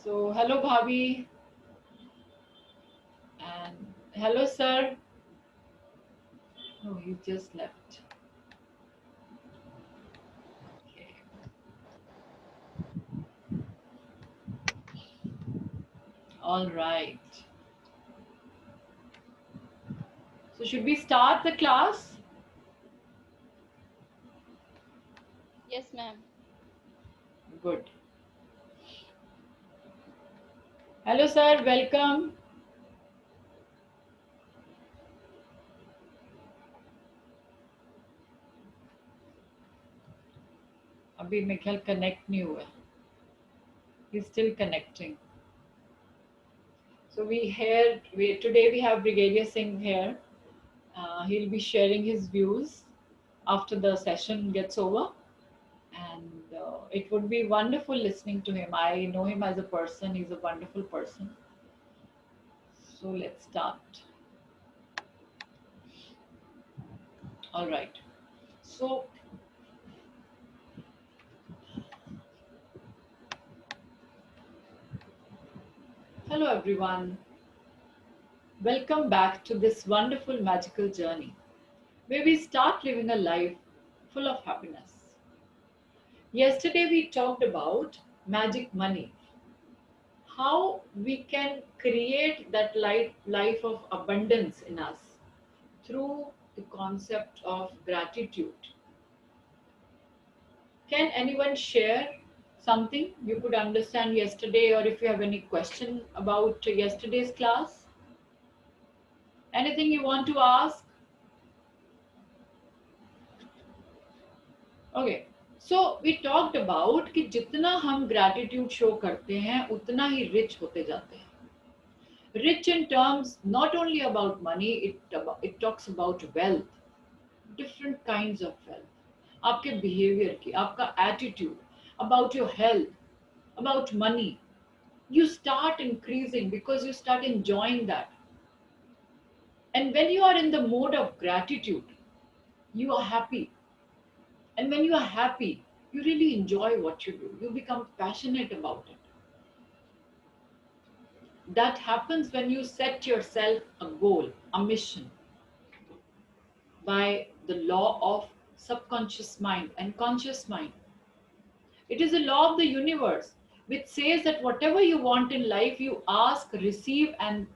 So, hello, Bhavi, and hello, sir. Oh, he just left. Okay. All right. So, should we start the class? Yes, ma'am. Good. Hello, sir. Welcome. अभी मेरे ख्याल connect नहीं हुआ. He's still connecting. So today we have Brigadier Singh here. He'll be sharing his views after the session gets over, and it would be wonderful listening to him. I know him as a person. He's a wonderful person. So let's start. All right. So, hello everyone. Welcome back to this wonderful magical journey where we start living a life full of happiness. Yesterday we talked about magic money, how we can create that life of abundance in us through the concept of gratitude. Can anyone share something you could understand yesterday, or if you have any question about yesterday's class? Anything you want to ask? Okay. So we talked about कि जितना हम gratitude show करते हैं उतना ही rich होते जाते हैं. Rich in terms not only about money, it talks about wealth, different kinds of wealth. आपके behavior की, आपका attitude, about your health, about money. You start increasing because you start enjoying that. And when you are in the mode of gratitude, you are happy. And when you are happy, you really enjoy what you do. You become passionate about it. That happens when you set yourself a goal, a mission, by the law of subconscious mind and conscious mind. It is a law of the universe which says that whatever you want in life, you ask, receive, and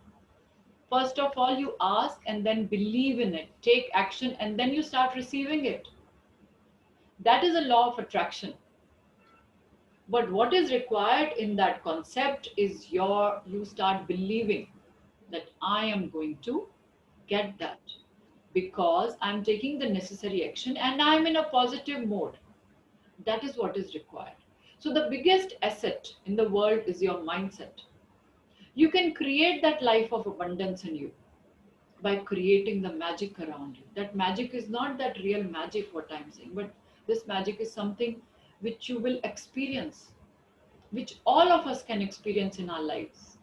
first of all, you ask and then believe in it, take action, and then you start receiving it. That is a law of attraction. But what is required in that concept is you start believing that I am going to get that because I'm taking the necessary action and I'm in a positive mode. That is what is required. So the biggest asset in the world is your mindset. You can create that life of abundance in you by creating the magic around you. That magic is not that real magic, what I'm saying, but this magic is something which you will experience, which all of us can experience in our lives.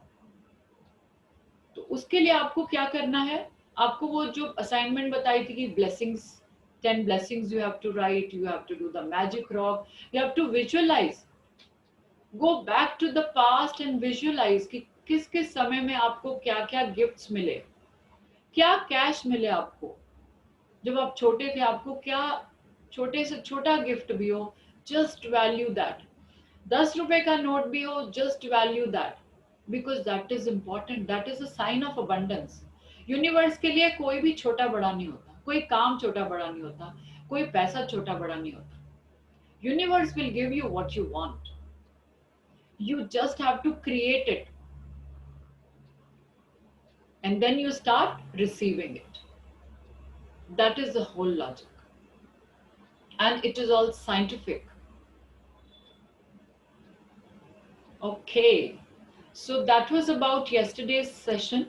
तो उसके लिए आपको क्या करना है? आपको वो जो असाइनमेंट बताई थी कि blessings, 10 blessings you have to write, you have to do the magic rock, you have to visualize, go back to the past and visualize कि किस किस समय में आपको क्या क्या गिफ्ट्स मिले, क्या कैश मिले आपको. जब आप छोटे थे आपको क्या छोटे से छोटा गिफ्ट भी हो, जस्ट वैल्यू दैट. 10 रुपए का नोट भी हो, just value that, because that is important. That is a sign of abundance. Universe के लिए कोई भी छोटा बड़ा नहीं होता, कोई काम छोटा बड़ा नहीं होता, कोई पैसा छोटा बड़ा नहीं होता. Universe will give you what you want. You just have to create it and then you start receiving it. That is the whole logic. And it is all scientific. Okay. So that was about yesterday's session.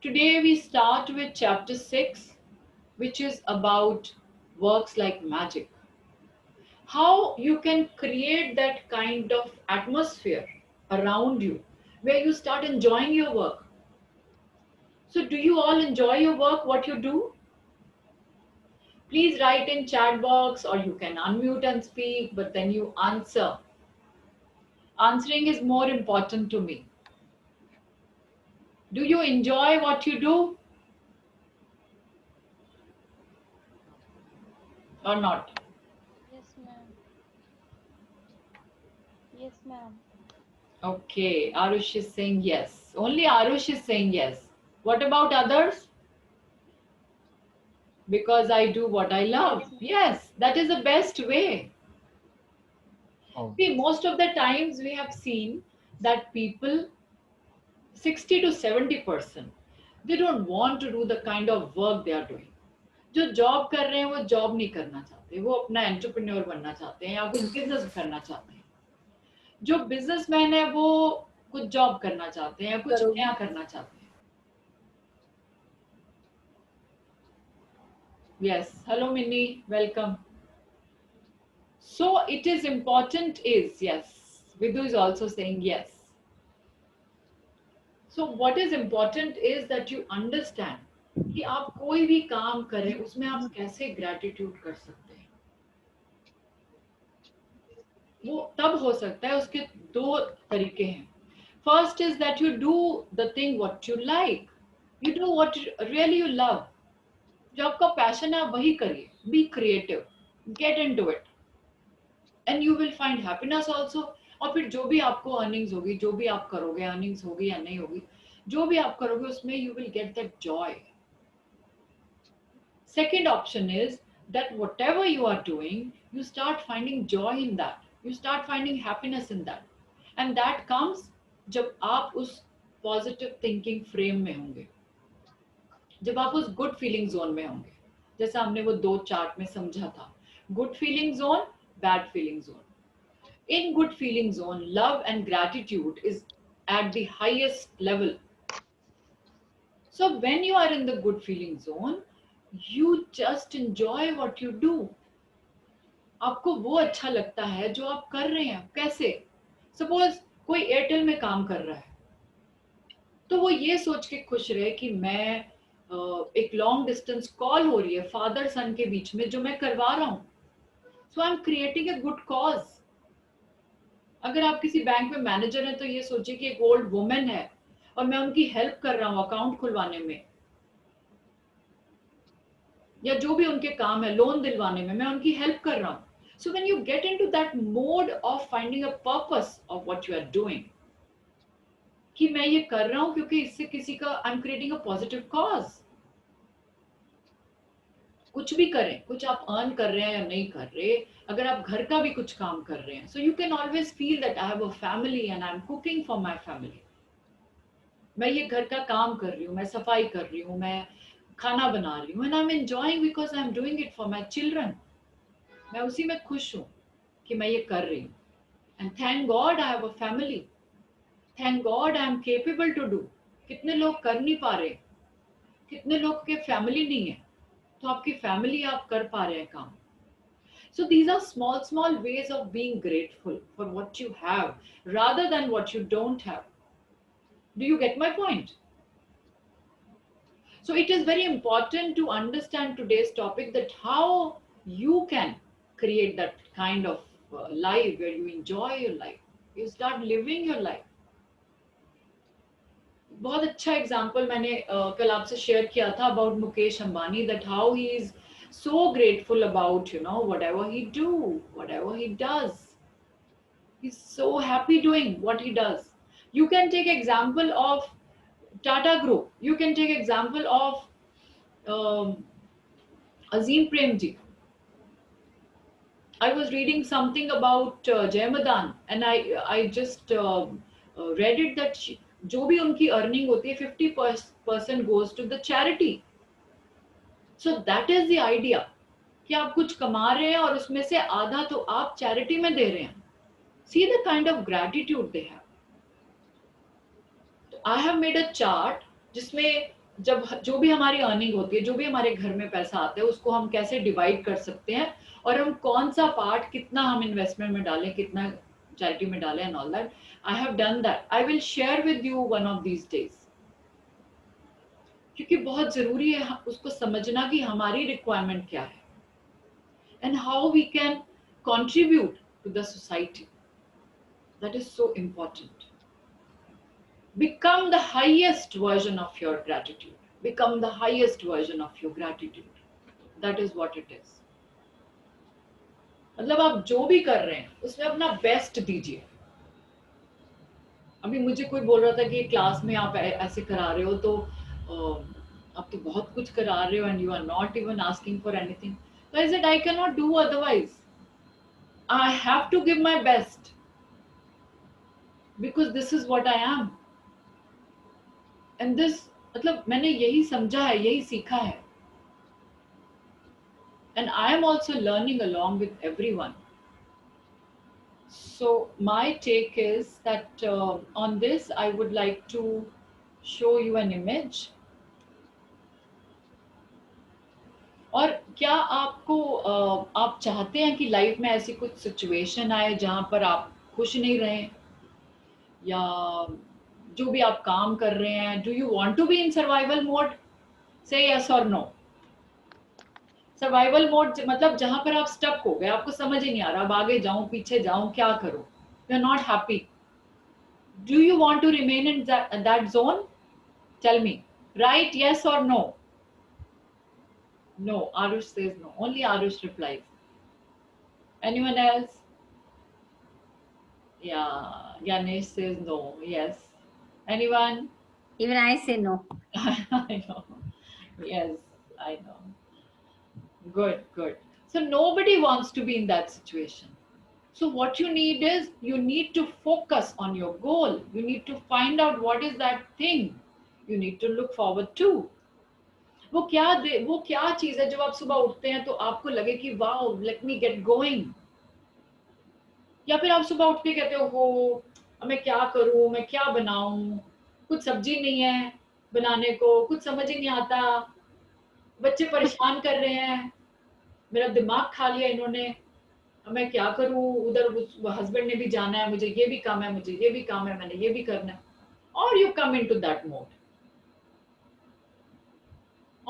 Today we start with chapter 6, which is about works like magic. How you can create that kind of atmosphere around you where you start enjoying your work. So, do you all enjoy your work, what you do? Please write in chat box or you can unmute and speak, but then you answer. Answering is more important to me. Do you enjoy what you do or not? Yes, ma'am. Yes, ma'am. Okay, Arush is saying yes. Only Arush is saying yes. What about others? Because I do what I love. Yes, ma'am. Yes, that is the best way. Oh, See, most of the times we have seen that people, 60 to 70%, they don't want to do the kind of work they are doing. जो job कर रहे हैं वो job नहीं करना चाहते, वो अपना एंटरप्रेन्योर बनना चाहते हैं या कुछ बिजनेस करना चाहते हैं. जो बिजनेसमैन है वो कुछ जॉब करना चाहते हैं या कुछ नया करना चाहते हैं. Yes, hello Minnie, welcome. So it is important is, yes, Vidhu is also saying yes. So what is important is that you understand कि आप कोई भी काम करें उसमें आप कैसे ग्रेटिट्यूड कर सकते हैं. वो तब हो सकता है, उसके दो तरीके हैं. First is that you do the thing what you like, you do what really you love. जो आपका पैशन है आप वही करिए. Be creative, get into it and you will find happiness also. और फिर जो भी आपको अर्निंग्स होगी, जो भी आप करोगे, अर्निंग्स होगी या नहीं होगी, जो भी आप करोगे उसमें you will get that Joy. Second option is that whatever you are doing, you start finding joy in that. You start finding happiness in that. And that comes जब आप उस पॉजिटिव थिंकिंग फ्रेम में होंगे, जब आप उस good feeling zone में होंगे. जैसा हमने वो दो चार्ट में समझा था, good feeling zone, bad feeling zone. In good feeling zone, love and gratitude is at the highest level. So when you are in the good feeling zone, you just enjoy what you do. आपको वो अच्छा लगता है जो आप कर रहे हैं. कैसे? सपोज कोई एयरटेल में काम कर रहा है, तो वो ये सोच के खुश रहे कि मैं एक लॉन्ग डिस्टेंस कॉल हो रही है फादर सन के बीच में जो मैं करवा रहा हूं. So I am creating a good cause. अगर आप किसी बैंक में मैनेजर हैं तो ये सोचिए कि एक ओल्ड वुमेन है और मैं उनकी हेल्प कर रहा हूं अकाउंट खुलवाने में, या जो भी उनके काम है लोन दिलवाने में, मैं उनकी हेल्प कर रहा हूं. So when you get into that mode of finding a purpose of what you are doing, कि मैं ये कर रहा हूं क्योंकि इससे किसी का, आई am creating a positive cause. कुछ भी करें, कुछ आप अर्न कर रहे हैं या नहीं कर रहे, अगर आप घर का भी कुछ काम कर रहे हैं, so you can always feel that I have a family and I am cooking for my family. मैं ये घर का काम कर रही हूँ, मैं सफाई कर रही हूँ, मैं खाना बना रही हूँ, and I am enjoying because I am doing it for my children. मैं उसी में खुश हूँ कि मैं ये कर रही हूँ. And thank God I have a family. Thank God I am capable to do. कितने लोग कर नहीं पा रहे, कितने लोग के फैमिली नहीं है, तो आपकी फैमिली आप कर पा रहे हैं काम. So these are small, small ways of being grateful for what you have rather than what you don't have. Do you get my point? So it is very important to understand today's topic, that how you can create that kind of life where you enjoy your life. You start living your life. बहुत अच्छा example मैंने कल आपसे share किया था about Mukesh Ambani, that how he is so grateful about, you know, whatever he do, whatever he does. He's so happy doing what he does. You can take example of Tata Group. You can take example of Azim Premji. I was reading something about Jai Madan, and I just read it that जो भी उनकी earning होती है 50% goes to the charity. So that is the idea, कि आप कुछ कमा रहे हैं और उसमें से आधा तो आप चैरिटी में दे रहे हैं. See the kind of gratitude they have. I have made a chart जिसमें जब जो भी हमारी अर्निंग होती है, जो भी हमारे घर में पैसा आता है, उसको हम कैसे डिवाइड कर सकते हैं और हम कौन सा पार्ट कितना हम इन्वेस्टमेंट में डालें, कितना चैरिटी में डालें, and all that. I have done that. I will share with you one of these days, क्योंकि बहुत जरूरी है उसको समझना कि हमारी रिक्वायरमेंट क्या है and how we can contribute to the society. That is so important. Become the highest version of your gratitude. Become the highest version of your gratitude. That is what it is. मतलब आप जो भी कर रहे हैं उसमें अपना best दीजिए. अभी मुझे कोई बोल रहा था कि क्लास में आप ऐसे करा रहे हो तो आप तो बहुत कुछ करा रहे हो and you are not even asking for anything. So I said I cannot do otherwise. I have to give my best because this is what I am. And this मतलब मैंने यही समझा है, यही सीखा है. And I am also learning along with everyone. So my take is that on this I would like to show you an image. और क्या आपको आप चाहते हैं कि लाइफ में ऐसी कुछ सिचुएशन आए जहां पर आप खुश नहीं रहें, या जो भी आप काम कर रहे हैं, do you want to be in survival mode? Say yes और नो. सर्वाइवल मोड मतलब जहां पर आप स्टक हो गए, आपको समझ ही नहीं आ रहा अब आगे जाऊं पीछे जाऊं क्या करूं, you are not happy. Do you want to remain in that zone? Tell me. Right, yes or no? No. Arush says no. Only Arush replies. Anyone else? Yeah. Ganesh says no. Yes. Anyone? Even I say no. I know. Yes, I know. Good, good. So nobody wants to be in that situation. So what you need is you need to focus on your goal. You need to find out what is that thing you need to look forward to. वो क्या चीज है जब आप सुबह उठते हैं तो आपको लगे कि wow let me get going, या फिर आप सुबह उठ के कहते हो अब मैं क्या करूं, मैं क्या बनाऊं, कुछ सब्जी नहीं है बनाने को, कुछ समझ ही नहीं आता, बच्चे परेशान कर रहे हैं, मेरा दिमाग खा लिया इन्होंने, अब मैं क्या करूं, उधर हस्बैंड ने भी जाना है, मुझे ये भी काम है, मुझे ये भी काम है, मैंने ये भी करना है. और you come into that mode.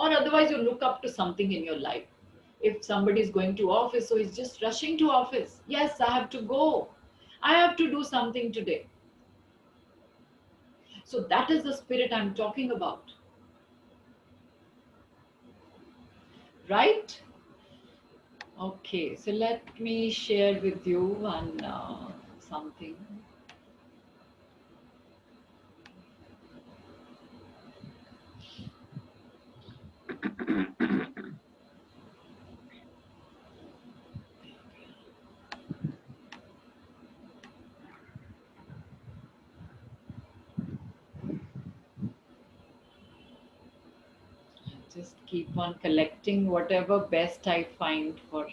Or otherwise you look up to something in your life. If somebody is going to office, so he's just rushing to office. Yes, I have to go. I have to do something today. So that is the spirit I'm talking about. Right? Okay, so let me share with you one something. Just keep on collecting whatever best I find for.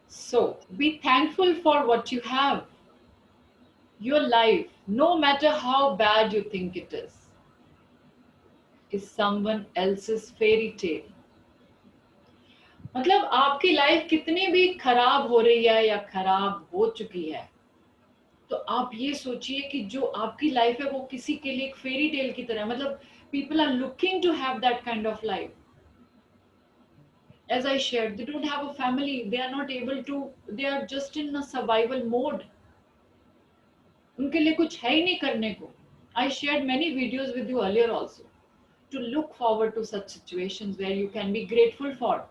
So be thankful for what you have. Your life, no matter how bad you think it is someone else's fairy tale. मतलब आपकी life कितनी भी खराब हो रही है या खराब हो चुकी है, तो आप ये सोचिए कि जो आपकी लाइफ है वो किसी के लिए एक फेरी टेल की तरह, मतलब people are looking to have that kind of life. As I shared, they don't have a family, they are not able to, they are just in a survival mode. उनके लिए कुछ है ही नहीं करने को. I shared many videos with you earlier also to look forward to such situations where you can be grateful for.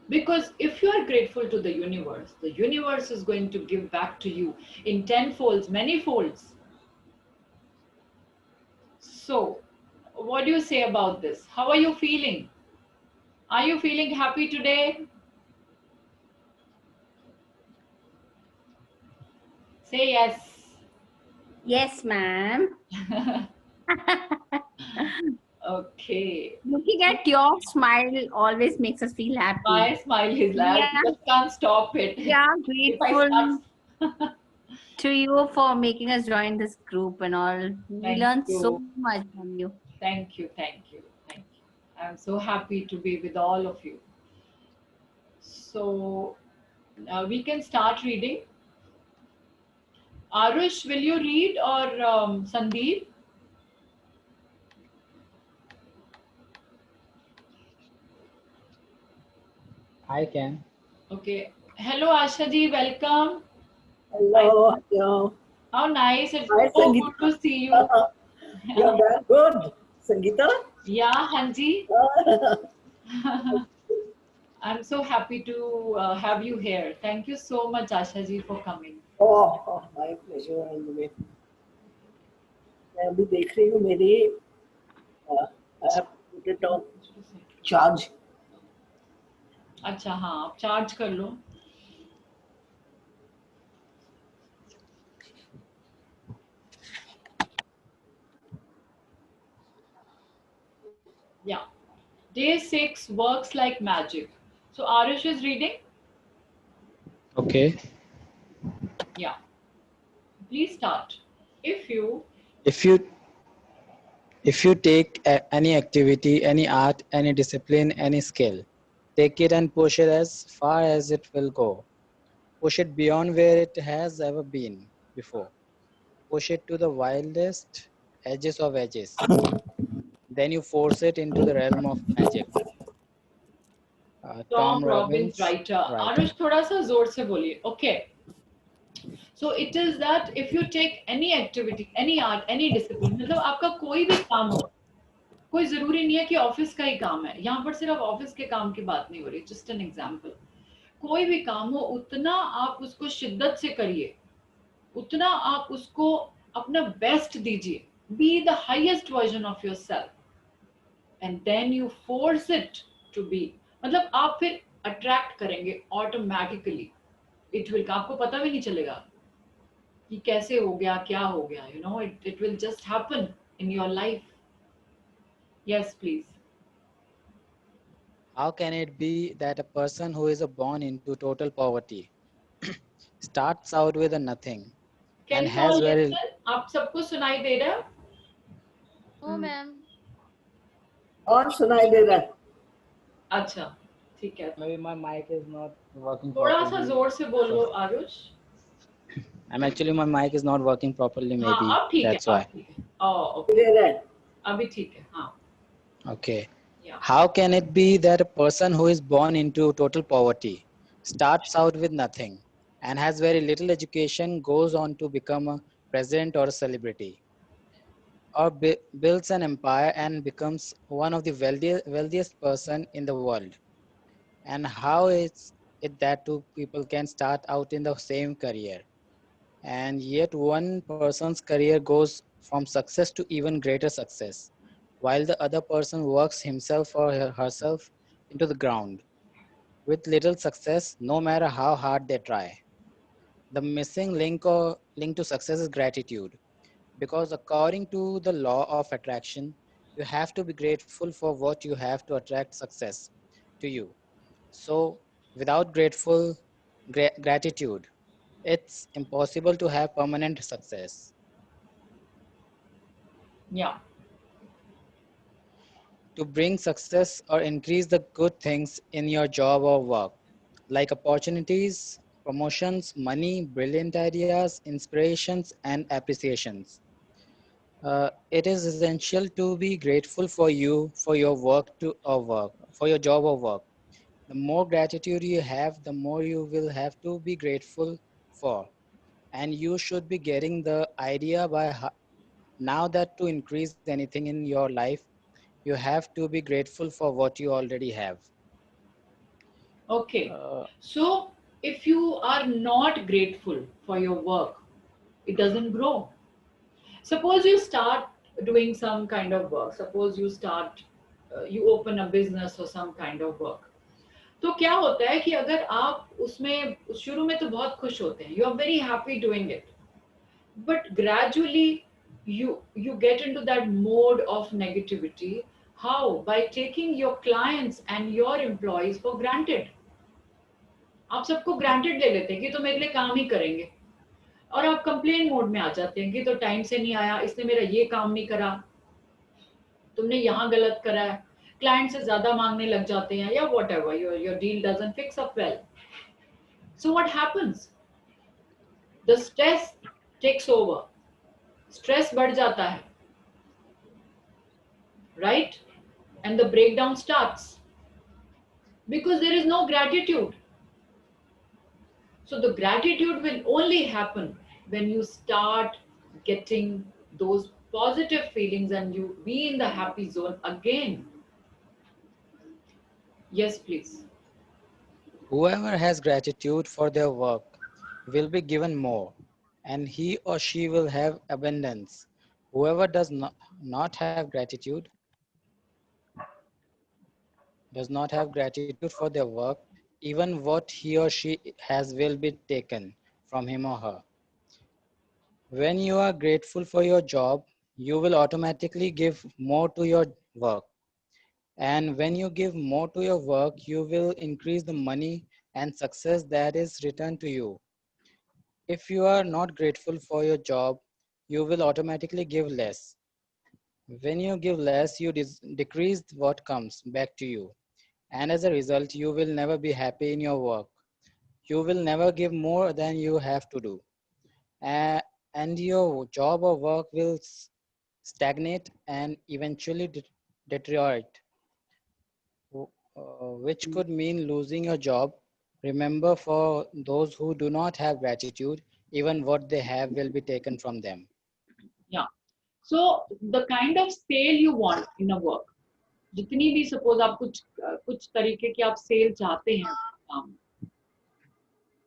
Because if you are grateful to the universe is going to give back to you in tenfolds, many folds. So, what do you say about this? How are you feeling? Are you feeling happy today? Say yes. Yes, ma'am. Okay. Looking at your smile always makes us feel happy. My smile is like, Yeah. I just can't stop it. Yeah, If I grateful start- to you for making us join this group and all. We Thank learned so you. much from you. Thank you. Thank you. Thank you. I'm so happy to be with all of you. So we can start reading. Arush, will you read or Sandeep? I can. Okay. Hello, Asha ji. Welcome. I, Hello, hello. how nice. It's Hi, so good Sangeeta. to see you. You're very good, Sangeeta. Yeah, Hanji. I'm so happy to have you here. Thank you so much, Asha ji, for coming. My pleasure. Anyway, मैं अभी देख रही हूँ मेरी I have put it on charge. अच्छा हाँ, आप charge कर लो. Yeah. Day 6 works like magic. So Arish is reading. Okay. Yeah. Please start. If you If you if you take any activity, any art, any discipline, any skill, take it and push it as far as it will go. Push it beyond where it has ever been before. Push it to the wildest edges of edges. Then you force it into the realm of magic. Tom Tom Robbins Robbins, writer. writer. Arush थोड़ा सा जोर से बोलिए. Okay. So it is that if you take any activity, any art, any discipline, मतलब आपका कोई भी काम हो, कोई जरूरी नहीं है कि ऑफिस का ही काम है. यहाँ पर सिर्फ ऑफिस के काम की बात नहीं हो रही. Just an example. कोई भी काम हो, उतना आप उसको शिद्दत से करिए, उतना आप उसको अपना बेस्ट दीजिए. Be the highest version of yourself. And then you force it to be. मतलब आप फिर अट्रैक्ट करेंगे ऑटोमेटिकली. इट विल, आपको पता भी नहीं चलेगा कि कैसे हो गया, क्या हो गया. You know, it will just happen in your life. Yes please. How can it be that a person who is born into total poverty starts out with a nothing can and you all has very listen? आप सबको सुनाई दे रहा है? No, ma'am. और सुनाई दे रहा है. अच्छा ठीक है. maybe my mic is not working थोड़ा सा properly. जोर से बोलो Aarush. Actually my mic is not working properly हाँ maybe. अब ठीक है, That's why. अब ठीक है. ओके, दे रहा है. अभी ठीक है. हाँ. Okay. Yeah. How can it be that a person who is born into total poverty starts out with nothing and has very little education, goes on to become a president or a celebrity, or builds an empire and becomes one of the wealthiest person in the world? And how is it that two people can start out in the same career, and yet one person's career goes from success to even greater success, while the other person works himself or herself into the ground with little success, no matter how hard they try? The missing link to success is gratitude, because according to the law of attraction, you have to be grateful for what you have to attract success to you. So, without gratitude, it's impossible to have permanent success. Yeah. To bring success or increase the good things in your job or work, like opportunities, promotions, money, brilliant ideas, inspirations, and appreciations. It is essential to be grateful for you, for your for your job or work. The more gratitude you have, the more you will have to be grateful for. And you should be getting the idea now that to increase anything in your life, you have to be grateful for what you already have. Okay. Uh, So if you are not grateful for your work, it doesn't grow. Suppose you start doing some kind of work. Suppose you start, you open a business or some kind of work. तो क्या होता है कि अगर आप उसमें शुरू में तो बहुत खुश होते हैं, you are very happy doing it, but gradually you get into that mode of negativity. How? By taking your clients and your employees for granted. आप सबको ग्रांटेड ले लेते हैं कि तो मेरे लिए काम ही करेंगे. और आप कंप्लेन मोड में आ जाते हैं कि तो टाइम से नहीं आया, इसने मेरा ये काम नहीं करा, तुमने यहाँ गलत करा है, क्लाइंट से ज्यादा मांगने लग जाते हैं, या whatever, your deal doesn't fix up well. So what happens, the stress takes over, stress बढ़ जाता है, right? And the breakdown starts because there is no gratitude. So the gratitude will only happen when you start getting those positive feelings and you be in the happy zone again. Yes, please. Whoever has gratitude for their work will be given more, and he or she will have abundance. Whoever not have gratitude does not have gratitude for their work, even what he or she has will be taken from him or her. When you are grateful for your job, you will automatically give more to your work. And when you give more to your work, you will increase the money and success that is returned to you. If you are not grateful for your job, you will automatically give less. When you give less, you decrease what comes back to you. And as a result, you will never be happy in your work. You will never give more than you have to do. And your job or work will stagnate and eventually deteriorate, which could mean losing your job. Remember, for those who do not have gratitude, even what they have will be taken from them. Yeah. So the kind of sale you want in a work, जितनी भी suppose आप कुछ तरीके की आप cell चाहते हैं काम,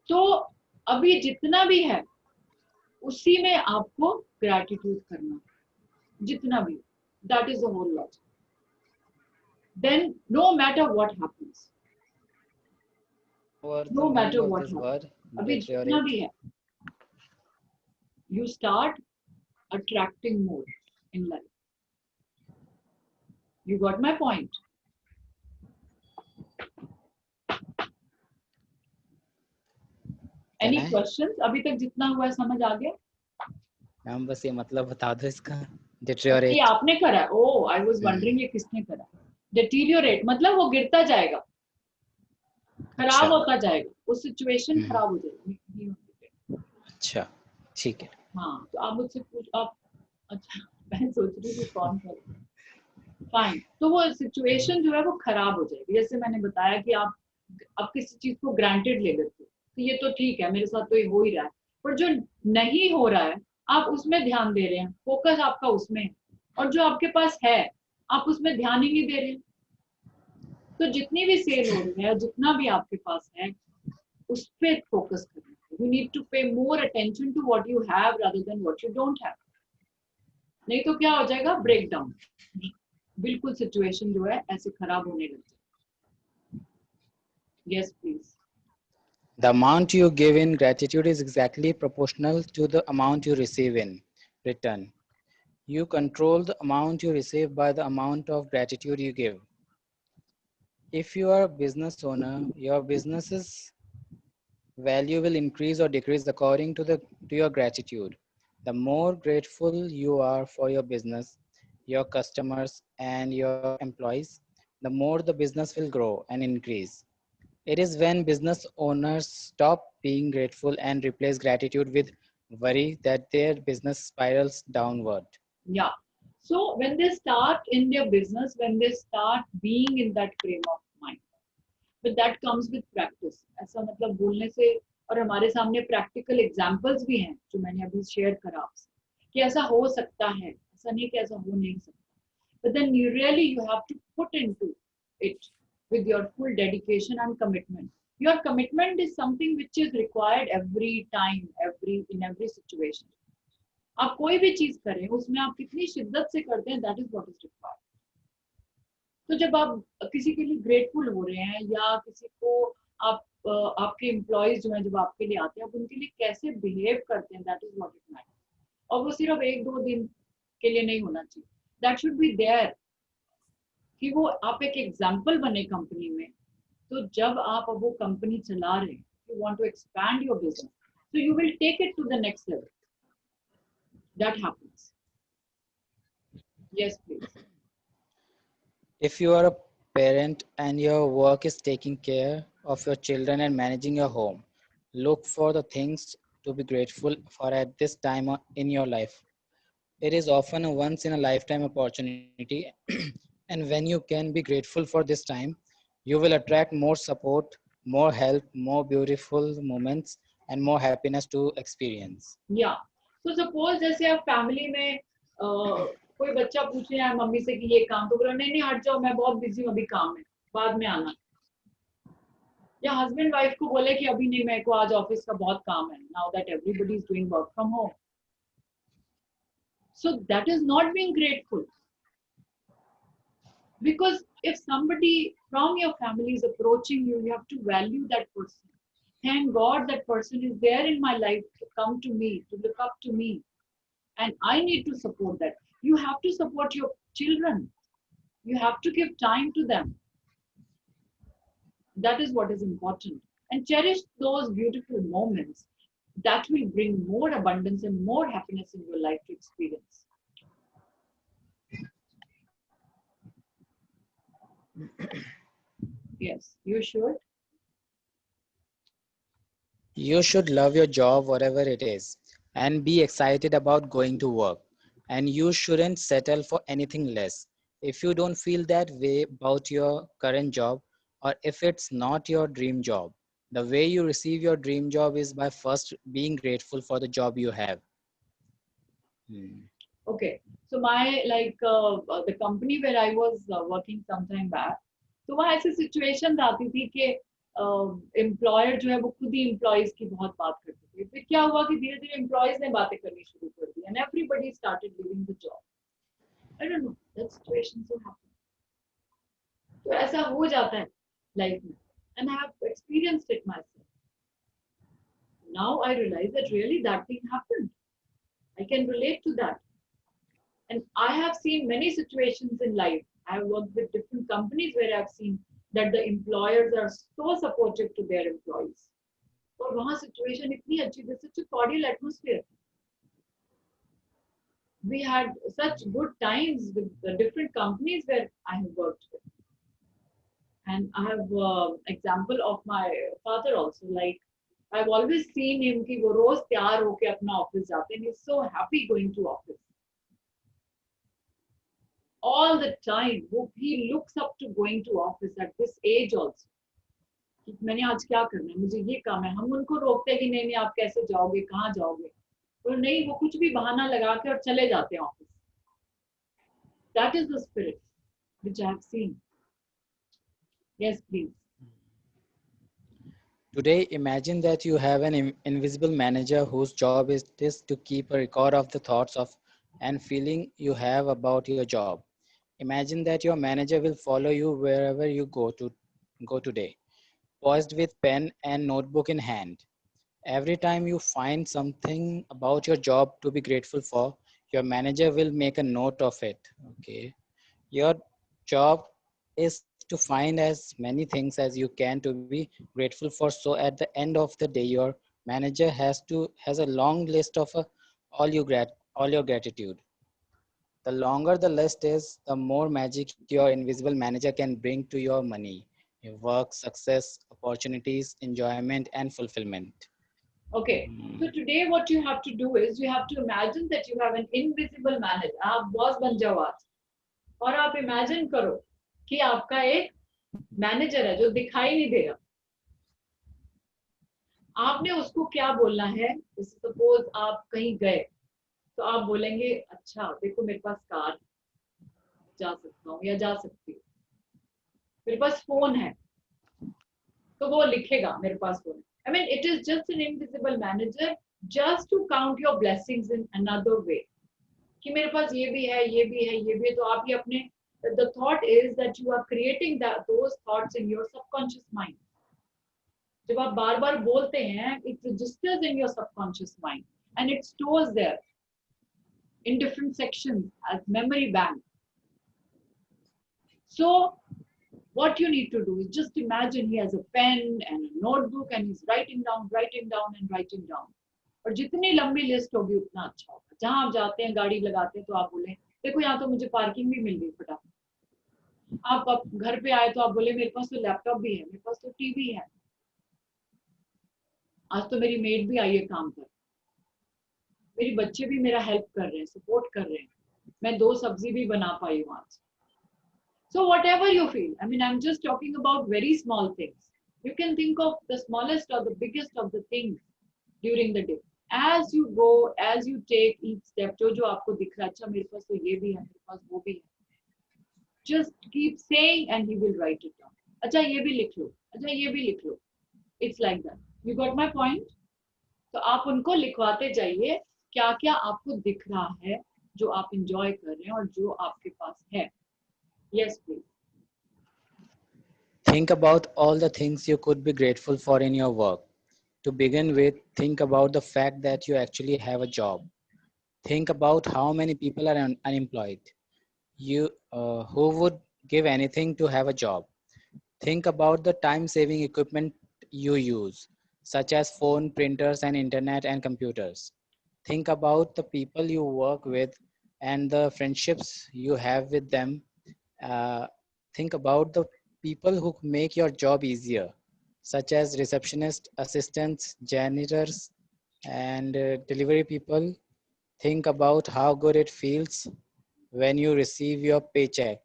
तो अभी जितना भी है उसी में आपको ग्रैटिट्यूड करना, जितना भी, that is the whole logic. Then no matter what happens, no matter what happens, अभी जितना भी है, you start attracting more in life. You got my point? Any questions? अभी तक जितना हुआ है समझ आ गया? मैम बस ये मतलब बता दो इसका. ये Deteriorate. आपने करा है? Oh, I was wondering ये किसने करा? Deteriorate मतलब वो गिरता जाएगा, खराब होता जाएगा, वो सिचुएशन खराब हो जाएगी. अच्छा, ठीक है. हाँ, तो आप मुझसे पूछ, आप, अच्छा मैं सोच रही थी कौन कर, फाइन. तो वो सिचुएशन जो है वो खराब हो जाएगी. जैसे मैंने बताया कि आप किसी चीज को ग्रांटेड ले लेते हो, तो ये तो ठीक है, मेरे साथ तो ये हो ही रहा है, पर जो नहीं हो रहा है आप उसमें ध्यान दे रहे हैं, फोकस आपका उसमें है, और जो आपके पास है आप उसमें ध्यान ही नहीं दे रहे हैं. तो जितनी भी सेल हो रही है, जितना भी आपके पास है, उस पे फोकस करना. You need to pay more attention to what you have rather than what you don't have. नहीं तो क्या हो जाएगा, ब्रेक डाउन, बिल्कुल सिचुएशन जो है ऐसे खराब होने लग जाए. Yes please. The amount you give in gratitude is exactly proportional to the amount you receive in return. You control the amount you receive by the amount of gratitude you give. If you are a business owner, your business's value will increase or decrease according to your gratitude. The more grateful you are for your business, your customers, and your employees, the more the business will grow and increase. It is when business owners stop being grateful and replace gratitude with worry that their business spirals downward. Yeah. So when they start in their business, when they start being in that frame of mind, but that comes with practice. ऐसा मतलब बोलने से, और हमारे सामने practical examples भी हैं जो मैंने अभी शेयर करा आपसे, कि ऐसा हो सकता है, ऐसा नहीं कि ऐसा हो नहीं सकता. But then you have to put into it with your full dedication and commitment. Your commitment is something which is required every time, in every situation. आप कोई भी चीज करें, उसमें आप कितनी शिद्दत से करते हैं, that is what is required. तो जब आप किसी के लिए ग्रेटफुल हो रहे हैं, या किसी को आपके एम्प्लॉयज जो हैं जब आपके लिए आते हैं, आप उनके लिए कैसे बिहेव करते हैं, that is what it matters. और वो सिर्फ 1-2 दिन के लिए नहीं होना चाहिए, दैट शुड बी देयर, कि वो आप एक एग्जाम्पल बने कंपनी में. तो जब आप अब वो कंपनी चला रहे हैं, you want to expand your business, So you will take it to the next level. That happens. Yes, please. If you are a parent and your work is taking care of your children and managing your home, look for the things to be grateful for at this time in your life. It is often a once in a lifetime opportunity, and when you can be grateful for this time, you will attract more support, more help, more beautiful moments, and more happiness to experience. या तो suppose जैसे आप family में कोई बच्चा पूछ रहा है मम्मी से कि ये काम तो बोलो नहीं नहीं हट जाओ मैं बहुत बिजी हूँ अभी काम है बाद में आना या हस्बैंड वाइफ को बोले कि अभी नहीं मेरे को आज ऑफिस का बहुत काम है now that everybody is doing work from home so that is not being grateful because if somebody from your family is approaching you you have to value that person. Thank God that person is there in my life to come to me, to look up to me. And I need to support that. You have to support your children. You have to give time to them. That is what is important. And cherish those beautiful moments that will bring more abundance and more happiness in your life to experience. Yes, you should. You should love your job, whatever it is, and be excited about going to work. And you shouldn't settle for anything less. If you don't feel that way about your current job, or if it's not your dream job, the way you receive your dream job is by first being grateful for the job you have. Hmm. Okay, so my the company where I was working some time back, तो वहाँ ऐसी situation आती थी कि employer जो है वो खुद ही एम्प्लॉयज की बहुत बात करते थे फिर क्या हुआ कि धीरे धीरे एम्प्लॉयज ने बातें करनी शुरू कर दी and everybody started leaving the job I don't know that situation so happen तो ऐसा हो जाता है लाइफ में and I have experienced it myself now I realise that really that thing happened I can relate to that and I have seen many situations in life. I have worked with different companies where I've seen that the employers are so supportive to their employees. और वहाँ situation इतनी अच्छी थी, such a cordial atmosphere. We had such good times with the different companies where I have worked with. And I have example of my father also. Like I've always seen him कि वो रोज तैयार होके अपना office जाते हैं. He's so happy going to office. All the time he looks up to going to office at this age also कि मैंने आज क्या करना है मुझे ये काम है हम उनको रोकते हैं कि नहीं नहीं आप कैसे जाओगे कहाँ जाओगे और नहीं वो कुछ भी बहाना लगा के और चले जाते हैं office that is the spirit which I have seen. Yes, please. Today, imagine that you have an invisible manager whose job is this to keep a record of the thoughts of and feeling you have about your job. Imagine that your manager will follow you wherever you go today, poised with pen and notebook in hand. Every time you find something about your job to be grateful for, your manager will make a note of it. Okay. Your job is to find as many things as you can to be grateful for. So at the end of the day, your manager has a long list of all your gratitude. The longer the list is, the more magic your invisible manager can bring to your money, your work, success, opportunities, enjoyment, and fulfillment. Okay, so today what you have to do is you have to imagine that you have an invisible manager. आप boss बन जाओ आज और आप imagine करो कि आपका एक मैनेजर है जो दिखाई नहीं दे रहा आपने उसको क्या बोलना है जैसे सपोज आप कहीं गए तो आप बोलेंगे अच्छा देखो मेरे पास कार जा सकता हूँ या जा सकती हूँ मेरे पास फोन है तो वो लिखेगा मेरे पास फोन है I mean it is just an invisible manager just to count your blessings in another way कि मेरे पास ये भी है ये भी है ये भी है तो आप ये अपने the thought is that you are creating those thoughts in your subconscious mind जब आप बार बार बोलते हैं it registers in your subconscious mind and it stores there in different sections as memory bank. So what you need to do is just imagine he has a pen and a notebook and he's writing down and writing down. और जितनी लंबी list होगी उतना अच्छा होगा। जहां आप जाते हैं गाड़ी लगाते हैं तो आप बोले देखो यहाँ तो मुझे पार्किंग भी मिल गई फटाफट। आप घर पे आए तो आप बोले मेरे पास तो लैपटॉप भी है, मेरे पास तो टीवी है, आज तो मेरी मेड भी आई है काम पर, मेरे बच्चे भी मेरा हेल्प कर रहे हैं, सपोर्ट कर रहे हैं, मैं 2 सब्जी भी बना पाई हूँ आज। So whatever you feel, I mean, I'm just talking about very small things. You can think of the smallest or the biggest of the things during the day. As you go, as you take each step, जो आपको दिख रहा है, अच्छा मेरे पास तो ये भी है, मेरे पास वो भी है. Just keep saying and he will write it down. अच्छा ये भी लिख लो, अच्छा ये भी लिख लो. It's like that. You got my point? तो आप उनको लिखवाते जाइए क्या क्या आपको दिख रहा है, जो आप enjoy कर रहे हैं और जो आपके पास है. Yes, please. Think about all the things you could be grateful for in your work. To begin with, think about the fact that you actually have a job. Think about how many people are unemployed. Who would give anything to have a job? Think about the time-saving equipment you use, such as phone, printers, and internet and computers. Think about the people you work with and the friendships you have with them. Think about the people who make your job easier, such as receptionists, assistants, janitors, and delivery people. Think about how good it feels when you receive your paycheck,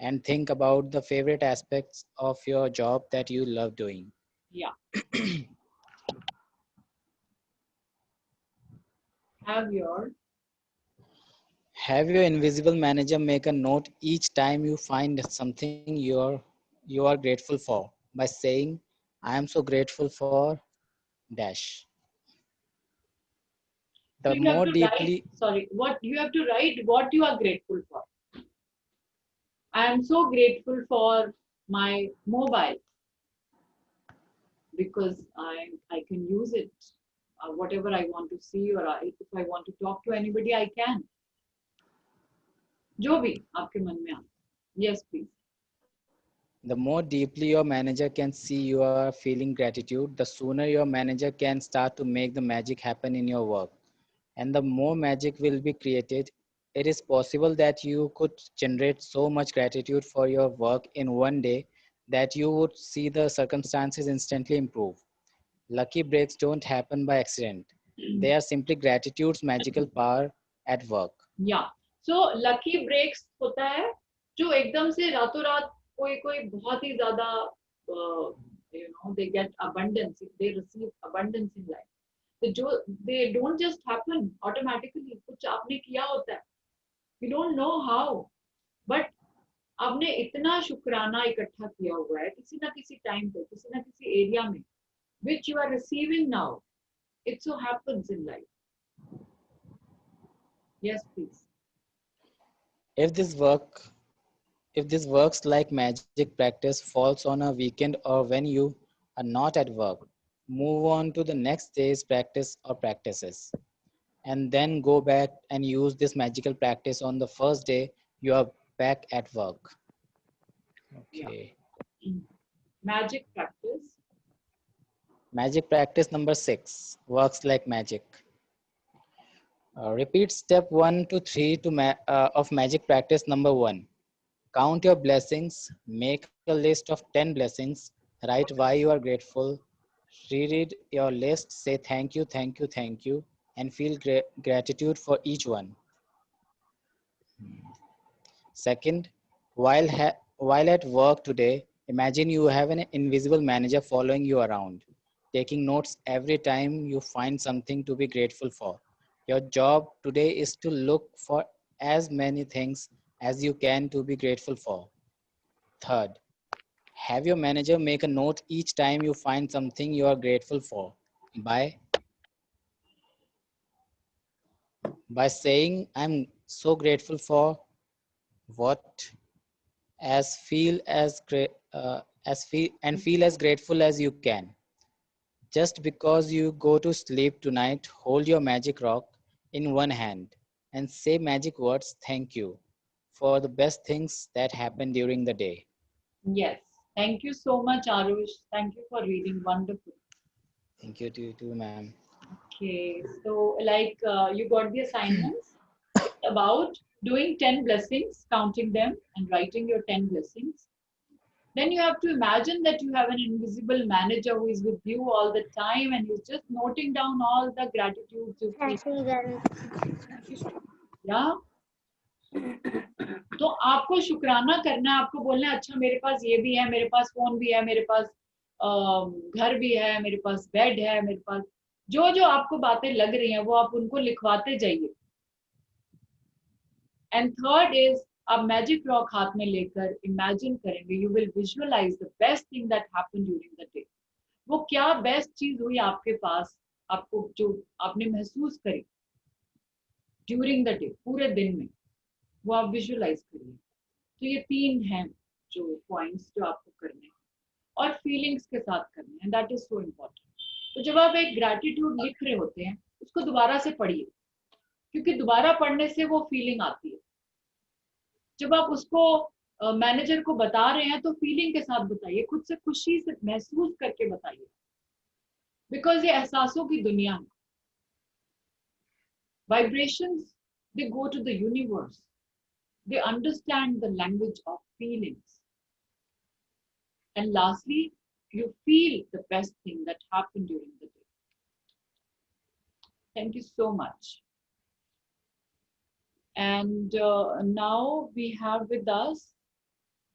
and think about the favorite aspects of your job that you love doing. Yeah. Have Have your invisible manager make a note each time you find something you are grateful for by saying, I am so grateful for dash. so The you have more to write, deeply sorry, what you have to write what you are grateful for. I am so grateful for my mobile because I can use it whatever I want to see, or if I want to talk to anybody I can. जो भी आपके मन में आए. Yes, please. the more deeply your manager can see you are feeling gratitude, the sooner your manager can start to make the magic happen in your work. And the more magic will be created. It is possible that you could generate so much gratitude for your work in one day that you would see the circumstances instantly improve. Lucky breaks don't happen by accident. They are simply gratitude's magical power at work. Yeah. So lucky breaks होता है जो एकदम से रातों रात कोई कोई बहुत ही ज्यादा they get abundance, they receive abundance in life. तो जो they don't just happen automatically, कुछ आपने किया होता है, you don't know how, but आपने इतना शुक्राना इकट्ठा किया हुआ है किसी ना किसी टाइम पे, किसी ना किसी एरिया में, which you are receiving now. It so happens in life. Yes, please. If this work if this works like magic, practice falls on a weekend or when you are not at work, move on to the next day's practice or practices, and then go back and use this magical practice on the first day you are back at work. Okay. Magic practice. Magic practice number 6 works like magic. Repeat step 1 to 3 of magic practice number 1. Count your blessings, make a list of 10 blessings, write why you are grateful, reread your list, say thank you, thank you, thank you, and feel gratitude for each one. Second, while at work today, imagine you have an invisible manager following you around, taking notes every time you find something to be grateful for. Your job today is to look for as many things as you can to be grateful for. Third, have your manager make a note each time you find something you are grateful for by saying I'm so grateful for what feel as grateful as you can. Just because you go to sleep tonight, hold your magic rock in one hand and say magic words thank you for the best things that happened during the day. Yes. Thank you so much, Arush. Thank you for reading. Wonderful. Thank you to you too, ma'am. Okay. Okay, so like you got the assignments. It's about doing 10 blessings, counting them, and writing your 10 blessings. Then you have to imagine that you have an invisible manager who is with you all the time and he's just noting down all the gratitudes you feel. Yeah. तो आपको शुक्राना करना है, आपको बोलना है अच्छा मेरे पास ये भी है, मेरे पास फोन भी है, मेरे पास घर भी है, मेरे पास बेड है, मेरे पास जो जो आपको बातें लग रही हैं वो आप उनको लिखवाते जाइए. एंड थर्ड इज आप मैजिक रॉक हाथ में लेकर इमेजिन करेंगे, you will visualise the best thing that happened during the day. वो क्या बेस्ट चीज हुई आपके पास, आपको जो आपने महसूस करी ड्यूरिंग द डे, पूरे दिन में, वो आप विजुअलाइज करिए. तो ये 3 हैं जो पॉइंट्स जो आपको करने हैं और फीलिंग्स के साथ करने हैं. That is so important. तो जब आप एक ग्रैटिट्यूड लिख रहे होते हैं उसको दोबारा से पढ़िए, क्योंकि दोबारा पढ़ने से वो फीलिंग आती है. जब आप उसको मैनेजर को बता रहे हैं तो फीलिंग के साथ बताइए, खुद से खुशी से महसूस करके बताइए, बिकॉज ये एहसासों की दुनिया है. Vibrations they go to the universe, they understand the language of feelings. And lastly, you feel the best thing that happened during the day. Thank you so much. And now we have with us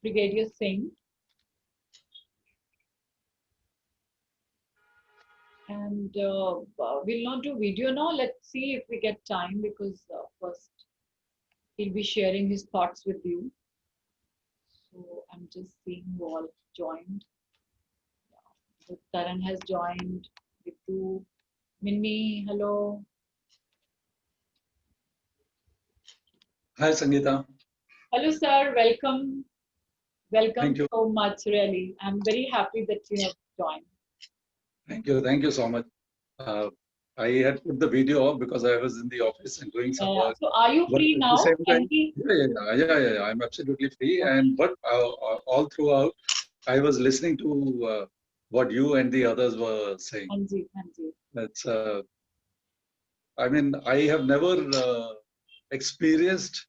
Brigadier Singh. And we'll not do video now. Let's see if we get time, because first he'll be sharing his thoughts with you. So I'm just seeing who all joined. So Taran has joined. Ritu, Minnie, hello. Hi, Sangeeta. Hello, sir. Welcome. Welcome Thank you. so much, really. I'm very happy that you have joined. Thank you so much. I had put the video off because I was in the office and doing some work. So are you But free at now? the same time, Can yeah, I'm absolutely free. And but all throughout, I was listening to what you and the others were saying. Hanji, Hanji. That's, I mean, I have never experienced,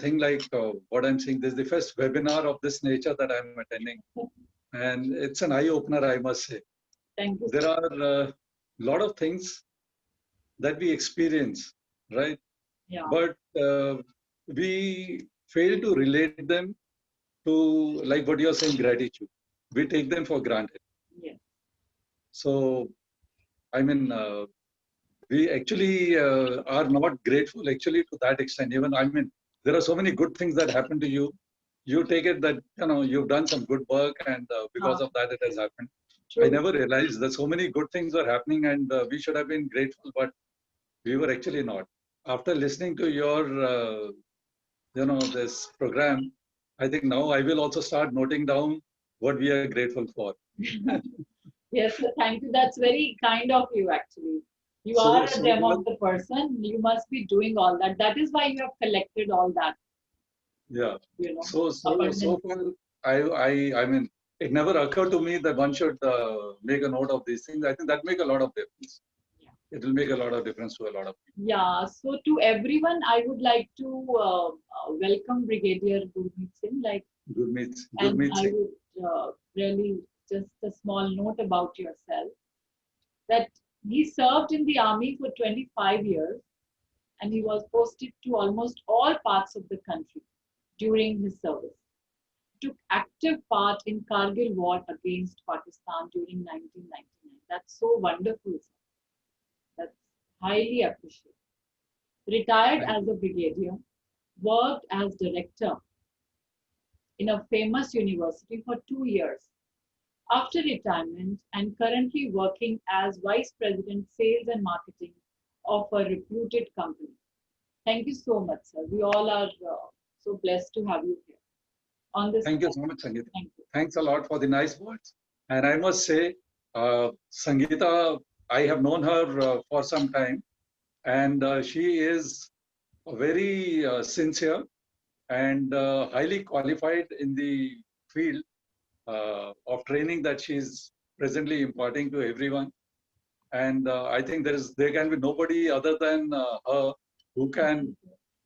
thing like what I'm seeing. This is the first webinar of this nature that I'm attending. And it's an eye-opener, I must say. Thank you. There are a lot of things that we experience, right? Yeah. But we fail to relate them to, like what you're saying, gratitude. We take them for granted. Yes. So, I mean, we actually are not grateful actually to that extent. Even, I mean, there are so many good things that happen to you. You take it that, you've done some good work and because of that it has happened. True. I never realized that so many good things were happening and we should have been grateful, but we were actually not. After listening to your, this program, I think now I will also start noting down what we are grateful for. Yes, sir, thank you. That's very kind of you, actually. You So- are a so gem you of the person. You must be doing all that. That is why you have collected all that. Yeah. You know. So far, I mean, it never occurred to me that one should make a note of these things. I think that make a lot of difference. Yeah. It will make a lot of difference to a lot of people. Yeah. So to everyone, I would like to welcome Brigadier Gurmeet Singh. Gurmeet And I Singh. would really just a small note about yourself, that he served in the army for 25 years and he was posted to almost all parts of the country during his service. Took active part in Kargil war against Pakistan during 1999. That's so wonderful, sir. That's highly appreciated. Retired as a brigadier, worked as director in a famous university for 2 years. After retirement and currently working as Vice President Sales and Marketing of a reputed company. Thank you so much, sir. We all are so blessed to have you here on this. Thank you so much, Sangeeta. Thank you. Thanks a lot for the nice words. And I must say, Sangeeta, I have known her for some time, and she is very sincere and highly qualified in the field of training that she's presently imparting to everyone. And I think there can be nobody other than her who can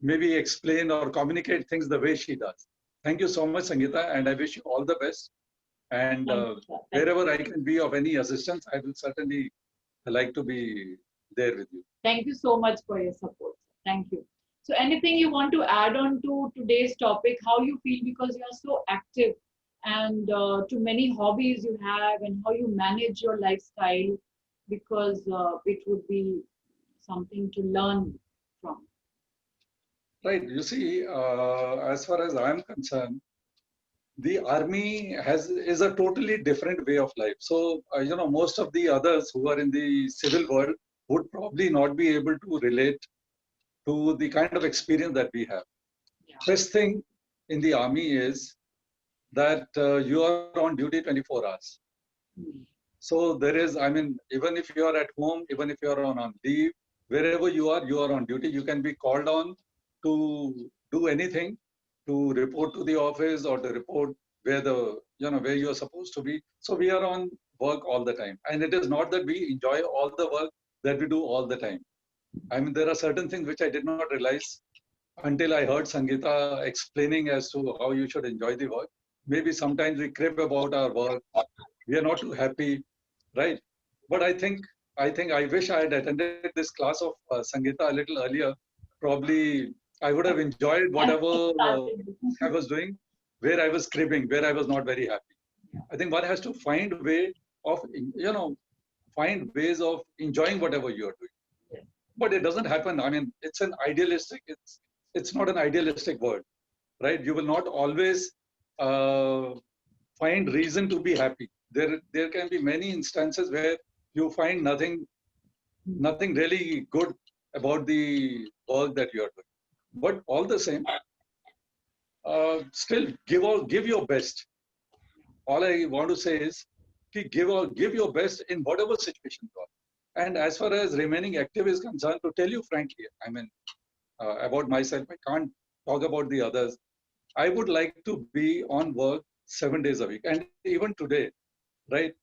maybe explain or communicate things the way she does. Thank you so much, Sangeeta, and I wish you all the best. And Thank you, sir. Thank you. wherever I can be of any assistance, I will certainly like to be there with you. Thank you so much for your support. Thank you. So anything you want to add on to today's topic, how you feel because you are so active and to many hobbies you have and how you manage your lifestyle, because it would be something to learn from. Right. You see, as far as I am concerned, the army is a totally different way of life. So, most of the others who are in the civil world would probably not be able to relate to the kind of experience that we have. Yeah. First thing in the army is that you are on duty 24 hours. Hmm. So there is, even if you are at home, even if you are on leave, wherever you are on duty. You can be called on to do anything, to report to the office or to report where where you are supposed to be. So we are on work all the time. And it is not that we enjoy all the work that we do all the time. There are certain things which I did not realize until I heard Sangeeta explaining as to how you should enjoy the work. Maybe sometimes we crib about our work. We are not too happy, right? But I think I wish I had attended this class of Sangeeta a little earlier. Probably I would have enjoyed whatever I was doing, where I was cribbing, where I was not very happy. I think one has to find ways of enjoying whatever you are doing. But it doesn't happen. It's not an idealistic word, right? You will not always find reason to be happy. There can be many instances where you find nothing really good about the work that you are doing. But all the same, still give your best. All I want to say is give your best in whatever situation you are. And as far as remaining active is concerned, to tell you frankly, about myself, I can't talk about the others. I would like to be on work 7 days a week. And even today, right?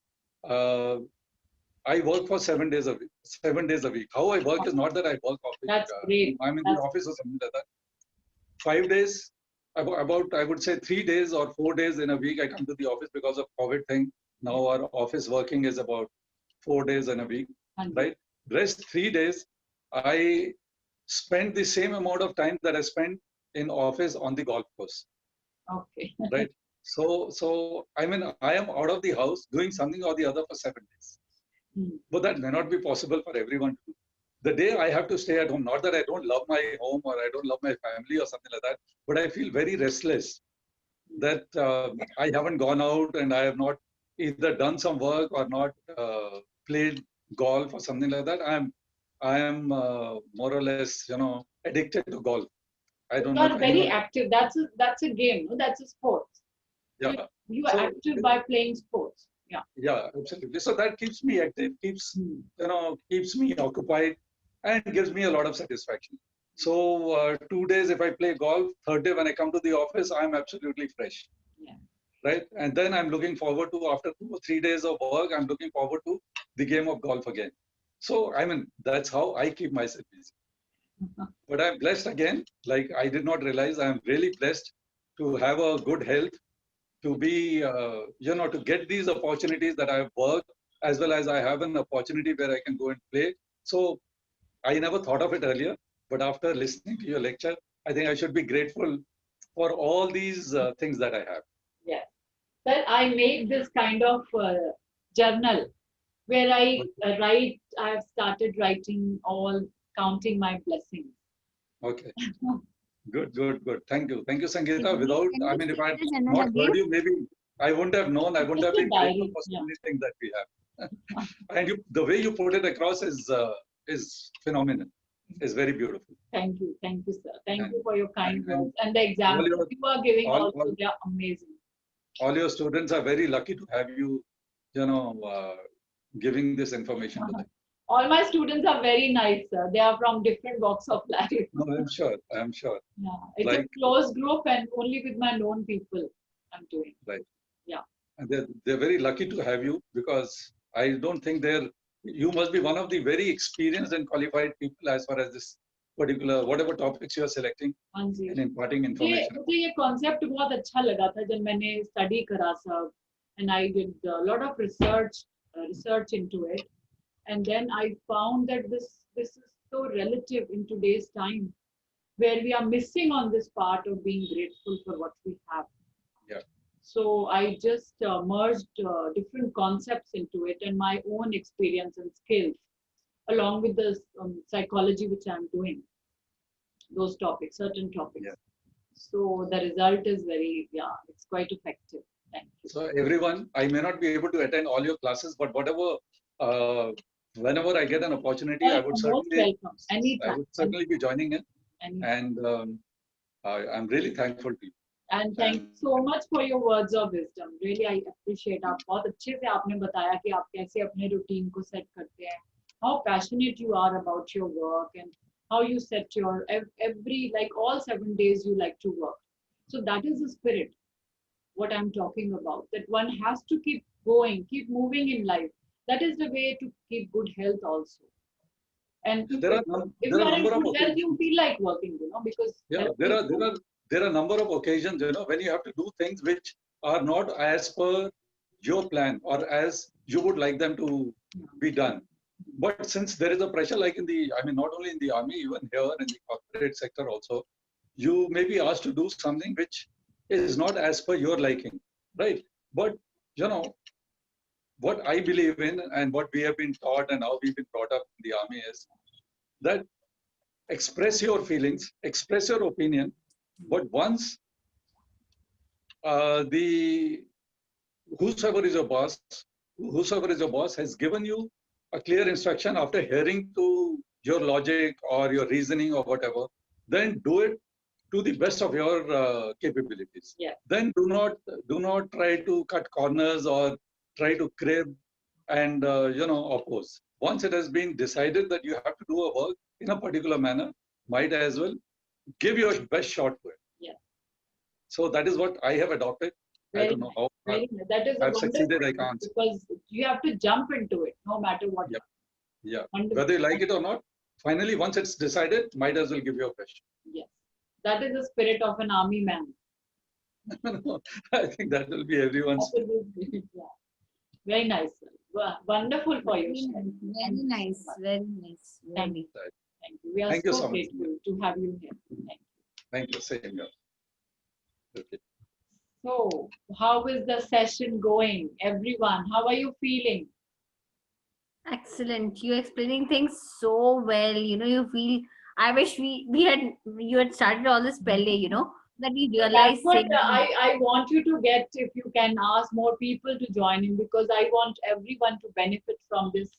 I work for 7 days a week. 7 days a week. How I work is not that I work office. That's great. I'm in the office or something like that. 5 days, about I would say 3 days or 4 days in a week I come to the office because of COVID thing. Now our office working is about 4 days in a week, right? Rest 3 days, I spend the same amount of time that I spend in office on the golf course. Okay. Right. So I am out of the house doing something or the other for 7 days. But that may not be possible for everyone to do. The day I have to stay at home, not that I don't love my home or I don't love my family or something like that, but I feel very restless that I haven't gone out and I have not either done some work or not played golf or something like that. I am more or less, addicted to golf. I don't You know. are very active. That's a game. No? That's a sport. Yeah. You are active by playing sports. Yeah. Yeah, absolutely. So that keeps me active, keeps me occupied, and gives me a lot of satisfaction. So 2 days if I play golf, third day when I come to the office, I'm absolutely fresh. Yeah. Right? And then I'm looking forward to, after 2 or 3 days of work, I'm looking forward to the game of golf again. So that's how I keep myself busy. But I'm blessed again. Like I did not realize, I'm really blessed to have a good health, to be, to get these opportunities that I've worked, as well as I have an opportunity where I can go and play. So I never thought of it earlier, but after listening to your lecture, I think I should be grateful for all these things that I have. Yes. But I make this kind of journal where I write. I have started writing counting my blessings. Okay. Good. Thank you, Sangeeta. Without, if I had There's not another heard gift. you, maybe I wouldn't have known. I wouldn't Just have a been grateful diary, for so yeah. many things that we have. And the way you put it across is phenomenal. It's very beautiful. Thank you, sir. Thank And- you for your kind and- words and the examples your- you are giving. all- Also, they are amazing. All your students are very lucky to have you, giving this information to them. All my students are very nice, sir. They are from different walks of life. No, I'm sure. Yeah, it's a Like- close group and only with my known people I'm doing. And they're very lucky to have you, because I don't think there you must be one of the very experienced and qualified people as far as this particular, whatever topics you are selecting हाँ जी and imparting मुझे information. मुझे ये concept बहुत अच्छा लगा था जब मैंने स्टडी करा सब and I did a lot of research into it, and then I found that this is so relative in today's time, where we are missing on this part of being grateful for what we have. Yeah. So I just merged different concepts into it and my own experience and skills, along with the psychology which I'm doing, those topics, certain topics. Yeah. So the result is very, it's quite effective. Thank you. So everyone, I may not be able to attend all your classes, but whatever, whenever I get an opportunity, I would Most certainly, welcome. Anytime. I would certainly be joining in, Anytime. and I'm really thankful to you. And thank you so much for your words of wisdom. Really, I appreciate. आप बहुत अच्छे से आपने बताया कि आप कैसे अपने routine को set करते हैं. How passionate you are about your work and how you set your every, like all 7 days you like to work. So that is the spirit. What I'm talking about. That one has to keep going, keep moving in life. That is the way to keep good health also. And There are if you are in number of good health, you feel like working, because there are a number of occasions, when you have to do things which are not as per your plan or as you would like them to be done. But since there is a pressure, like not only in the army, even here in the corporate sector also, you may be asked to do something which is not as per your liking, right? But what I believe in and what we have been taught and how we've been brought up in the army is that express your feelings, express your opinion, but once whosoever is your boss has given you a clear instruction after hearing to your logic or your reasoning or whatever, then do it to the best of your capabilities. Yeah. Then do not try to cut corners or try to crib and oppose. Once it has been decided that you have to do a work in a particular manner, might as well give your best shot to it. Yeah. So that is what I have adopted. I don't know how that is I've succeeded. I wonderful, can't say. because you have to jump into it no matter what. Yeah. Yeah. Wonderful. Whether you like it or not, finally, once it's decided, might as well give your best. Yes. That is the spirit of an army man. I think that will be everyone's. Yeah. Very nice. Wonderful for you. Very nice. Very nice. Thank you. Thank you. We are Thank you so so much. grateful to have you here. Thank you. Thank you. Same here. Okay. So, how is the session going? Everyone, how are you feeling? Excellent. You're explaining things so well. You feel. I wish you had started all this pehle. That we realize. That's what I want you to get. If you can ask more people to join in, because I want everyone to benefit from this.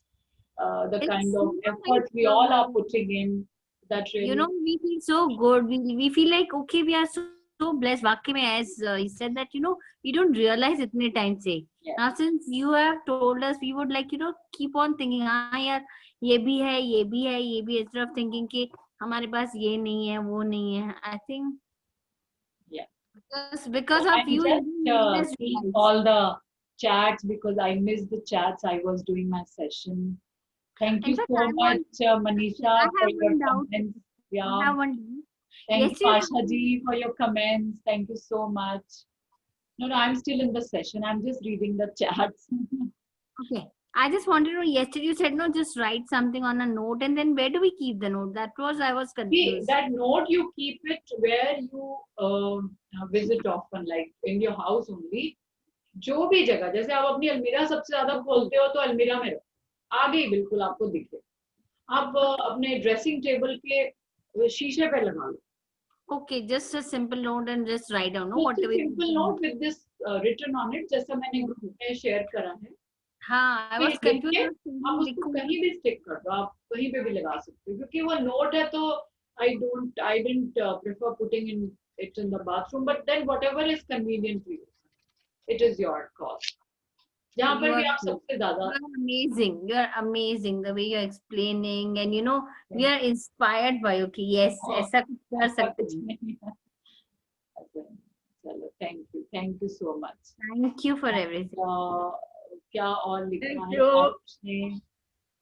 The It's kind of so effort we all are putting in. That really. We feel so good. We feel like, okay, we are so blessed. Waqai mein, as he said that, we don't realize itne time se. Yeah. Now, since you have told us, we would like, keep on thinking, yaar, ye bhi hai, ye bhi hai, ye bhi hai, instead of thinking ki hamare paas ye nahi hai, wo nahi hai. I think. Yeah. Because So of you. I'm just seeing all the chats, because I missed the chats. I was doing my session. Thank you In fact, so much, Manisha, for your one doubt. comments. I Yeah. have one doubt. Thank you, Yesterday- Pasha ji, for your comments. Thank you so much. No, I'm still in the session. I'm just reading the chats. Okay. I just wanted to know, yesterday you said, no, just write something on a note, and then where do we keep the note? I was See, confused. that note, you keep it where you visit often, like in your house only. जो भी जगह, जैसे आप अपनी अलमीरा सबसे ज्यादा खोलते हो तो अलमीरा में रखो, आगे ही बिल्कुल आपको दिखे. आप अपने ड्रेसिंग टेबल के शीशे पे लगा लो. Okay, just a simple note and just write down, no? Just Whatever. a simple note with this written on it, जैसा मैंने ग्रुप में शेयर करा है. हाँ, I तो was ये लिख confused. के आप उसको कहीं भी स्टिक कर दो, आप कहीं पे भी लगा सकते हो, क्योंकि वो नोट है तो I didn't prefer putting it in the bathroom, but then whatever is convenient for you, it is your call. जहाँ पर भी आप सबसे ज़्यादा. You're amazing the way you're explaining, and we are inspired by you. Yes, ऐसा कुछ कर सकते हैं. चलो, thank you so much. Thank you for everything. क्या और लिखा है you. आपने?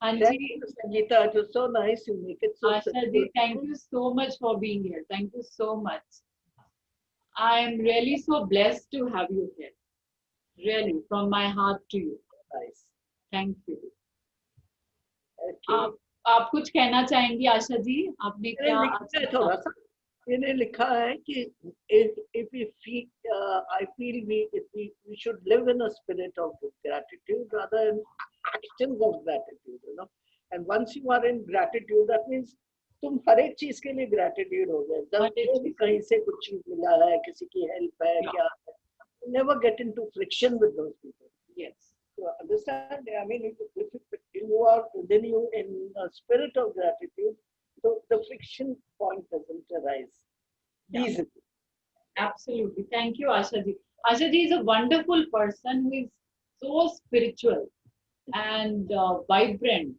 Anji, Thank you, Sangeeta. It was so nice. You make it so Asha ji, simple. thank you so much for being here. Thank you so much. I am really so blessed to have you here. Really, from my heart to you. Nice. Thank you. Okay. आप कुछ कहना चाहेंगी आशा जी? आपने मैंने क्या लिखा है थोड़ा सा. मैंने लिखा है कि if we feel, I feel we should live in a spirit of gratitude rather than actions of gratitude, you know. And once you are in gratitude, that means तुम हर एक चीज के लिए gratitude हो गए. जब जो भी कहीं से कुछ चीज मिला है, किसी की help है, क्या है, never get into friction with those people. Yes. So understand? I mean, if you are within you in a spirit of gratitude, so the friction point doesn't arise easily. Absolutely. Thank you, Asha ji. Asha ji is a wonderful person who is so spiritual and vibrant.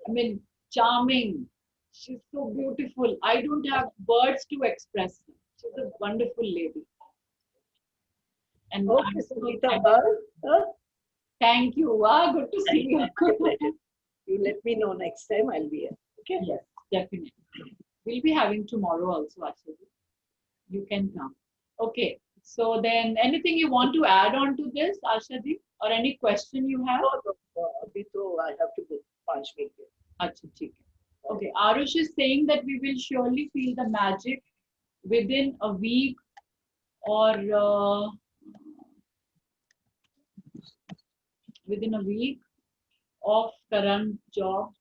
I mean, charming. She's so beautiful. I don't have words to express her. She's a wonderful lady. And Okay, I'm so Sangeeta, thankful. Thank you. Good to see you. You let me know next time. I'll be here. Okay. Yes, definitely. We'll be having tomorrow also, Asha ji. You can come. Okay. So then, anything you want to add on to this, Asha ji, or any question you have? अभी तो I have to go 5 minutes. Acha, theek hai. Okay. Arush is saying that we will surely feel the magic within a week or within a week of current job.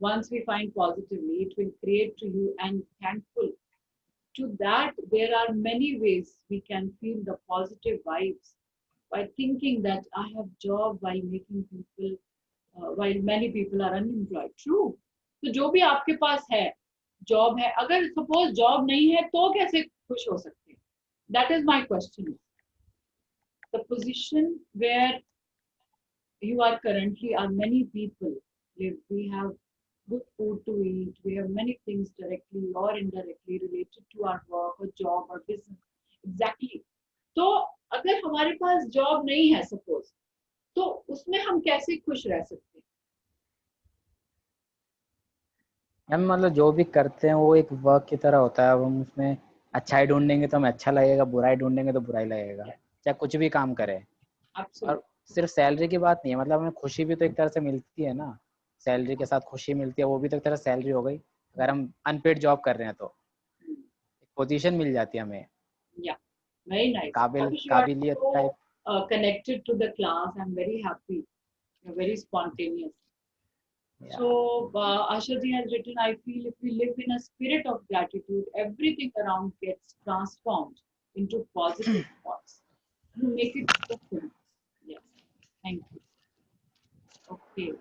Once we find positively, it will create to you and thankful. To that, there are many ways we can feel the positive vibes by thinking that I have job while making people, while many people are unemployed. True. तो जो भी आपके पास है, job है, अगर suppose job नहीं है तो कैसे खुश हो सकते हैं? That is my question. The position where you are currently are many people live. We have good food to eat. We have many things directly or indirectly related to our work or job or business. Exactly. तो अगर हमारे पास job नहीं है suppose, तो उसमें हम कैसे खुश रह सकते हैं? मैम मतलब जो भी करते हैं वो एक वर्क की तरह होता है. अब हम उसमें अच्छाई ढूंढेंगे तो हमें अच्छा लगेगा, बुराई ढूंढेंगे तो बुराई लगेगा, चाहे कुछ भी काम करें. और सिर्फ सैलरी की बात नहीं है, मतलब हमें खुशी भी तो एक तरह से मिलती है ना. सैलरी के साथ खुशी मिलती है, वो भी तो एक तरह सैलरी हो गई. अगर हम अनपेड जॉब कर रहे हैं तो एक पोजीशन मिल जाती है हमें. Yeah, very nice. काबिलियत type. Connected to the class. I'm very happy. You're very spontaneous. So Asha ji has written, I feel if we live in a spirit of gratitude, everything around gets transformed into positive thoughts. You make it simple. Yes, thank you. Okay,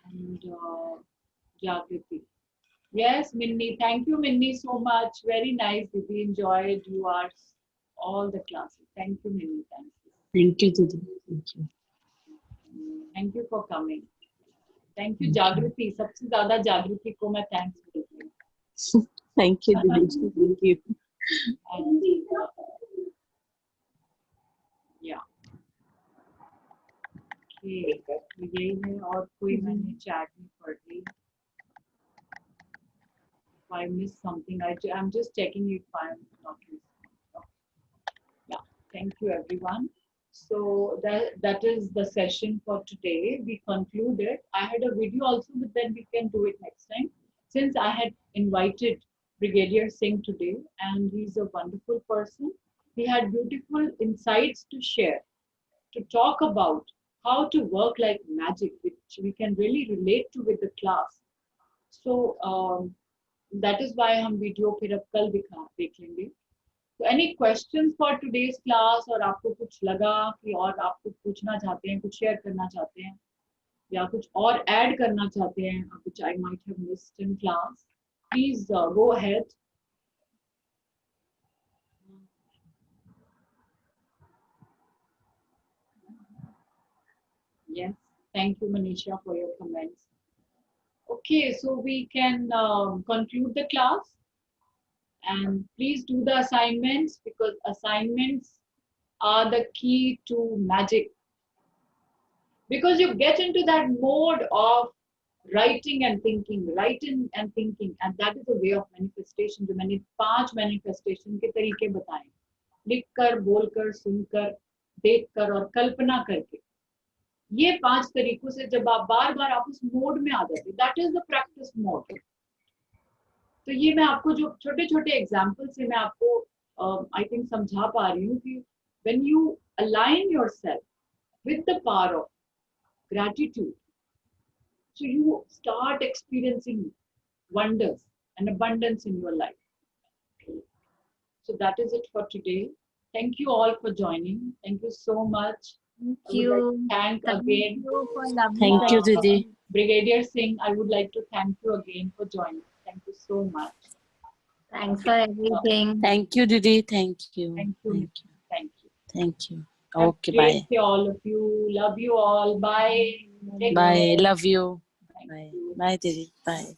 and Jagriti. Yes, Minnie. Thank you, Minnie, so much. Very nice. We enjoyed you are all the classes. Thank you, Minnie. Thank you. Thank you, Didi. Thank you. Thank you for coming. Thank you, Jagriti. सबसे ज़्यादा जागृति को मैं thanks बोलती हूँ. Thank you, Didi. Thank you. And, yeah. Okay. तो यही है और कोई मैंने chat नहीं पढ़ ली. If I missed something, I'm just checking if I'm not missing. Yeah. Thank you, everyone. So that is the session for today. We concluded. I had a video also, but then we can do it next time. Since I had invited Brigadier Singh today, and he's a wonderful person. He had beautiful insights to share, to talk about how to work like magic, which we can really relate to with the class. So that is why हम video फिर अब कल देख लेंगे. So any questions for today's class और आपको कुछ लगा कि और आप कुछ पूछना चाहते हैं, कुछ शेयर करना चाहते हैं या कुछ और ऐड करना चाहते हैं which I might have missed in class, please go ahead. Yes, thank you Manisha for your comments. Okay, so we can conclude the class. And please do the assignments because assignments are the key to magic. Because you get into that mode of writing and thinking, and that is a way of manifestation. जो मैंने 5 manifestation के तरीके बताए, लिख कर, बोल कर, सुनकर, देख कर और कल्पना करके, ये 5 तरीकों से जब आप बार बार आप उस मोड में आ जाते, that is the practice mode. तो ये मैं आपको जो छोटे छोटे एग्जाम्पल से मैं आपको आई थिंक समझा पा रही हूँ कि when you align yourself with the power of gratitude, so you start experiencing wonders and abundance in your life. So that is it for today. Thank you all for joining. Thank you so much. Thank I would you. like to thank again you for lovely Thank you, Didi. Brigadier Singh. I would like to thank you again for joining. Thank you so much. Thanks for everything. Thank you, Didi. Thank you. Thank you. Thank you. Thank you. Thank you. Have a Okay, great bye. day, all of you. Love you all. Bye. Take Bye. care. Love you. Thank Bye. you. Bye, Didi. Bye.